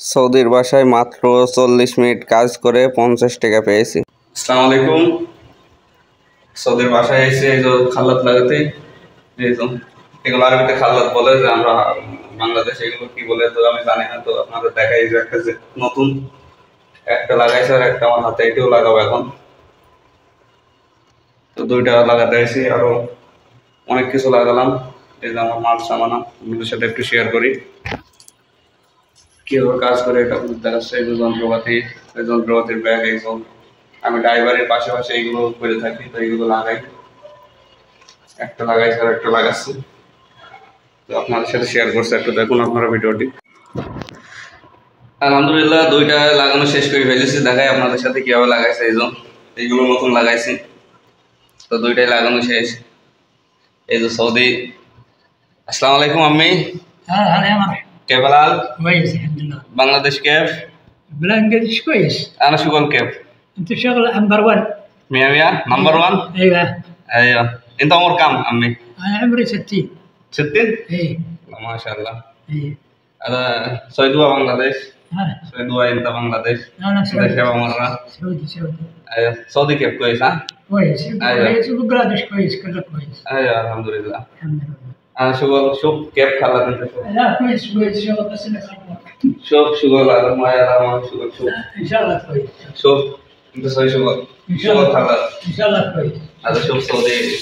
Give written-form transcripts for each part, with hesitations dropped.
সৌদির বাসায় মাত্র 40 মিনিট কাজ করে 50 টাকা পেয়েছি। আসসালামু আলাইকুম। সৌদির বাসায় এসে এই যে খাল্লাত লাগাতে, এই যে এগুলো আরবিতে খাল্লাত বলে, যে আমরা বাংলাদেশে এগুলো কি বলে তো আমি জানি না, তো আপনাদের দেখাই যে একটা যে নতুন একটা লাগাইছে আর একটা আমার হাতে, এটাও লাগাবো এখন। তো দুইটা লাগাতে আসি, আরো অনেক কিছু লাগালাম। এই যে আমার মাল সামানা, আপনাদের সাথে একটু শেয়ার করি কিভাবে কাজ করে। এটা দেখাচ্ছে এই যে যন্ত্রপাতি, এই যন্ত্রপাতির ব্যাগ। এইসব আমি ড্রাইভারের পাশাপাশি এইগুলো করে থাকি, তো এইগুলো লাগাই। একটা লাগাইছে আর একটা লাগাচ্ছি, তো আপনাদের সাথে শেয়ার করছি, একটু দেখুন আপনারা ভিডিওটি। আলহামদুলিল্লাহ দুইটা লাগানো শেষ করে ফেলেছি, দেখাই আপনাদের সাথে কিভাবে লাগাইছে। এইগুলো নতুন লাগাইছি, তো দুইটাই লাগানো শেষ। এই যে সৌদি। আসসালামু আলাইকুম আম্মি। كيف الحال؟ كويس الحمد لله. بنغلاديش كيف؟ بنغلاديش كويس. انا شغل كيف؟ انت شغل نمبر 1. 100 نمبر 1؟ ايوه ايوه. انت عمرك كم عمي؟ انا عمري 60. 60؟ اي ما شاء الله. اي هذا سويدوا بنغلاديش؟ ها سويدوا انت بنغلاديش؟ انا انت سعودي. شباب مرة؟ سعودي ايوه. سعودي كيف كويس ها؟ كويس. أيوة. كويس وبنغلاديش كويس، كله كويس ايوه الحمد لله. الحمد لله. انا شغل شوف كيف خلت انت شوف. لا كويس كويس شغل، بس انك شوف شغل هذا ما يرى ما شغل شوف. ان شاء الله كويس. شوف انت سوي شغل. ان شاء شغل الله خلت. ان شاء الله كويس. هذا شوف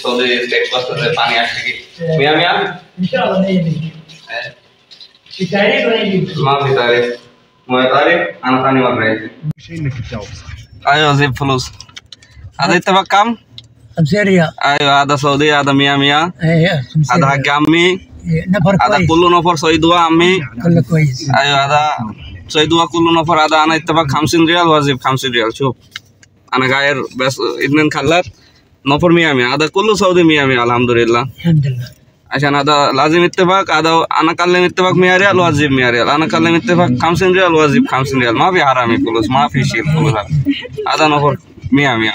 سعودي ستيك بس पानी आشकी 100 ان شاء الله ما يجي في تاريخ ولا يجي. ما في تاريخ. ما تاريخ انا ثاني مره جاي. شيء انك تجاوب صح. ايوه زي فلوس. هذا يتبع كم؟ 5 ريال. ايوه هذا سعودي، هذا 100. ايه 5 هذا حق عمي، نفر هذا كويس. كله نفر صيدوا عمي. كله كويس. ايوه هذا صيدوا كله نفر. هذا انا يتبع 50 ريال واجب 50 ريال. شوف انا غاير بس اثنين خلات نفر 100. هذا كله سعودي 100 الحمد لله. الحمد لله. عشان هذا لازم اتفاق. هذا انا كلم اتفاق 100 ريال واجب 100 ريال، انا كلم اتفاق 50 ريال واجب 50 ريال. ما في حرامي فلوس، ما في شيء فلوس. هذا نفر 100.